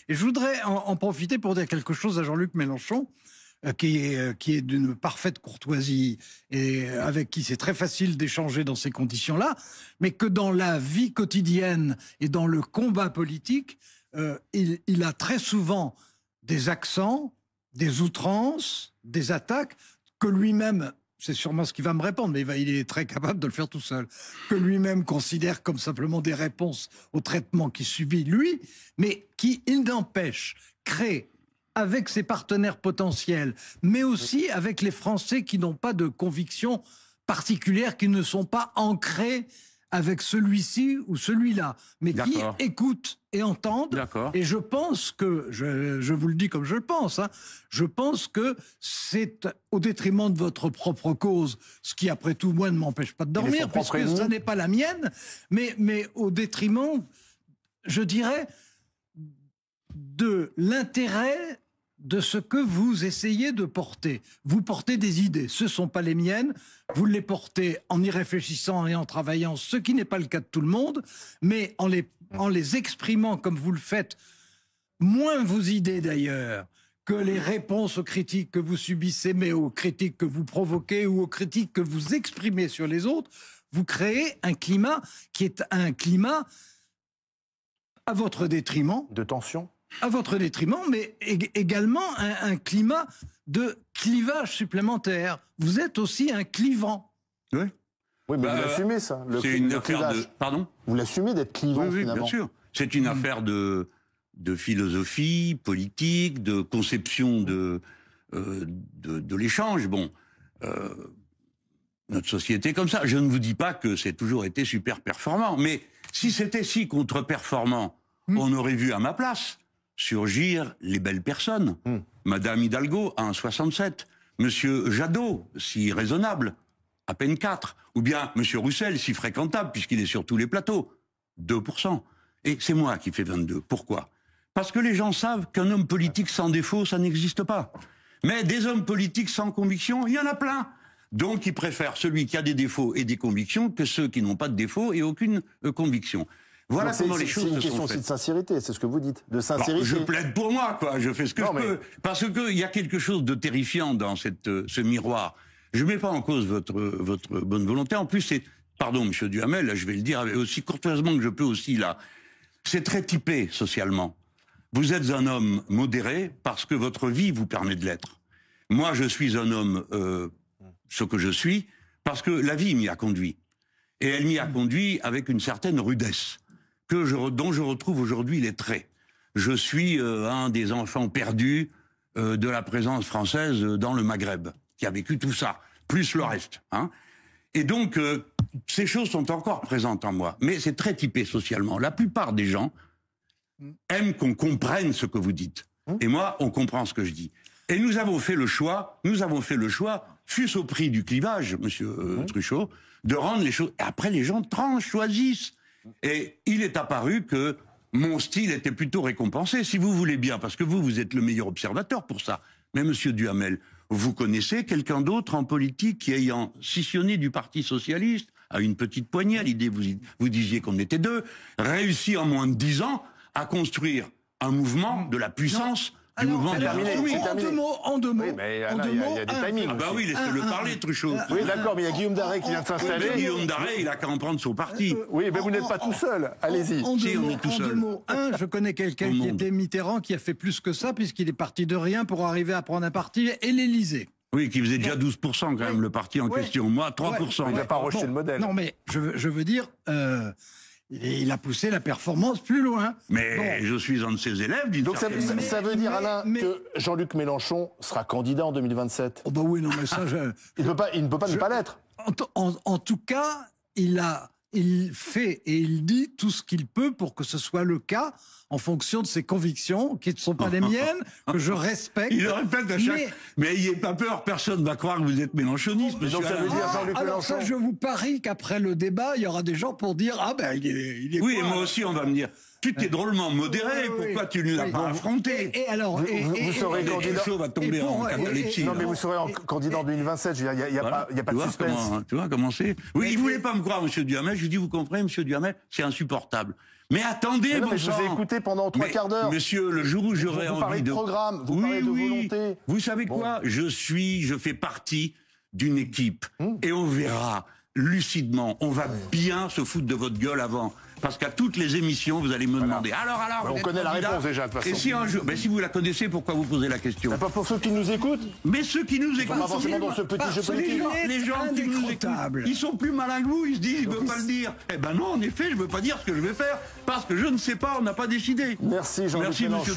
Et je voudrais en profiter pour dire quelque chose à Jean-Luc Mélenchon, qui est d'une parfaite courtoisie et avec qui c'est très facile d'échanger dans ces conditions-là, mais que dans la vie quotidienne et dans le combat politique, il a très souvent des accents, des outrances, des attaques que lui-même, c'est sûrement ce qu'il va me répondre, mais il est très capable de le faire tout seul, que lui-même considère comme simplement des réponses au traitement qu'il subit lui, mais qui, il n'empêche, crée avec ses partenaires potentiels, mais aussi avec les Français qui n'ont pas de convictions particulières, qui ne sont pas ancrés avec celui-ci ou celui-là, mais qui écoutent et entendent. Et je pense que, je vous le dis comme je le pense, hein, je pense que c'est au détriment de votre propre cause, ce qui après tout, moi, ne m'empêche pas de dormir, puisque ce n'est pas la mienne, mais au détriment, je dirais, de l'intérêt de ce que vous essayez de porter. Vous portez des idées, ce ne sont pas les miennes, vous les portez en y réfléchissant et en travaillant, ce qui n'est pas le cas de tout le monde, mais en les exprimant comme vous le faites, moins vos idées d'ailleurs, que les réponses aux critiques que vous subissez, mais aux critiques que vous provoquez ou aux critiques que vous exprimez sur les autres, vous créez un climat qui est un climat à votre détriment. De tension ? À votre détriment, mais également un climat de clivage supplémentaire. Vous êtes aussi un clivant. Oui. Oui, mais vous l'assumez, ça. C'est une affaire de... Pardon ? Vous l'assumez d'être clivant, oui, finalement. Bien sûr. C'est une affaire de philosophie politique, de conception de l'échange. Bon, notre société est comme ça. Je ne vous dis pas que c'est toujours été super performant, mais si c'était si contre-performant, on aurait vu à ma place surgir les belles personnes. Madame Hidalgo à 1,67. Monsieur Jadot, si raisonnable, à peine 4. Ou bien Monsieur Roussel, si fréquentable, puisqu'il est sur tous les plateaux, 2%. Et c'est moi qui fais 22. Pourquoi ? Parce que les gens savent qu'un homme politique sans défaut, ça n'existe pas. Mais des hommes politiques sans conviction, il y en a plein. Donc ils préfèrent celui qui a des défauts et des convictions que ceux qui n'ont pas de défauts et aucune conviction. Voilà comment les choses se sont faites. C'est une question aussi de sincérité, c'est ce que vous dites, de sincérité. Bon, je plaide pour moi, quoi. Je fais ce que je peux. Parce qu'il y a quelque chose de terrifiant dans ce miroir. Je ne mets pas en cause votre bonne volonté. En plus, c'est... Pardon, monsieur Duhamel, là, je vais le dire aussi courtoisement que je peux aussi, là. C'est très typé socialement. Vous êtes un homme modéré parce que votre vie vous permet de l'être. Moi, je suis un homme, ce que je suis, parce que la vie m'y a conduit. Et elle m'y a conduit avec une certaine rudesse. Dont je retrouve aujourd'hui les traits. Je suis un des enfants perdus de la présence française dans le Maghreb, qui a vécu tout ça, plus le reste. Hein. Et donc, ces choses sont encore présentes en moi. Mais c'est très typé socialement. La plupart des gens aiment qu'on comprenne ce que vous dites. Et moi, on comprend ce que je dis. Et nous avons fait le choix, fût-ce au prix du clivage, monsieur Truchot, de rendre les choses... Et après, les gens tranchent, choisissent. Et il est apparu que mon style était plutôt récompensé, si vous voulez bien, parce que vous êtes le meilleur observateur pour ça. Mais monsieur Duhamel, vous connaissez quelqu'un d'autre en politique qui, ayant scissionné du Parti Socialiste, à une petite poignée, à l'idée, vous disiez qu'on était deux, réussi en moins de 10 ans à construire un mouvement de la puissance... En deux mots. Oui, mais là, il y a des timings. Ah bah oui, laissez-le parler, Truchot. Oui, d'accord, mais il y a Guillaume Darret qui vient de s'installer. Guillaume Darret, il a qu'à en prendre son parti. Oui, mais vous n'êtes pas tout seul. Allez-y. En deux mots. Je connais quelqu'un qui était Mitterrand, qui a fait plus que ça, puisqu'il est parti de rien pour arriver à prendre un parti et l'Élysée. Oui, qui faisait déjà 12% quand même, le parti en question. Moi, 3%. Il n'a pas rejeté le modèle. Non, mais je veux dire... il a poussé la performance plus loin. Mais je suis un de ses élèves. Donc ça veut dire, Alain, que Jean-Luc Mélenchon sera candidat en 2027 ? Oh bah oui, non mais ça... Il ne peut pas ne pas l'être. En tout cas, il fait et il dit tout ce qu'il peut pour que ce soit le cas, en fonction de ses convictions, qui ne sont pas les miennes, que je respecte. Il le répète à chaque... Mais n'ayez pas peur, personne ne va croire que vous êtes mélenchoniste. Donc ça veut dire Jean-Luc Mélenchon... Alors ça, je vous parie qu'après le débat, il y aura des gens pour dire « Ah ben, il est oui, quoi, et moi aussi, on va me dire « Tu t'es drôlement modéré, pourquoi tu ne l'as pas affronté ?» Et alors... Vous serez candidat... va tomber en catalepsie. Non, mais vous serez candidat en 2027, il n'y a pas de suspense. Tu vois comment c'est ? Oui, il ne voulait pas me croire, monsieur Duhamel. Je lui dis, vous comprenez, monsieur Duhamel, c'est insupportable. Mais attendez, mais je vous ai écouté pendant 3 quarts d'heure. Monsieur, le jour où j'aurai envie de... Vous parlez de programme, vous parlez de volonté. Vous savez quoi? Je fais partie d'une équipe. Et on verra lucidement. On va bien se foutre de votre gueule avant. Parce qu'à toutes les émissions, vous allez me demander. Alors, on connaît la réponse déjà, de toute façon. Et si un jour, si vous la connaissez, pourquoi vous posez la question? Pas pour ceux qui nous écoutent. Mais ceux qui nous écoutent, pas forcément dans ce petit jeu politique. Les gens qui nous écoutent, ils sont plus malins que vous. Ils se disent, je veux pas le dire. Eh ben non, en effet, je veux pas dire ce que je vais faire parce que je ne sais pas. On n'a pas décidé. Merci Jean-Luc Mélenchon.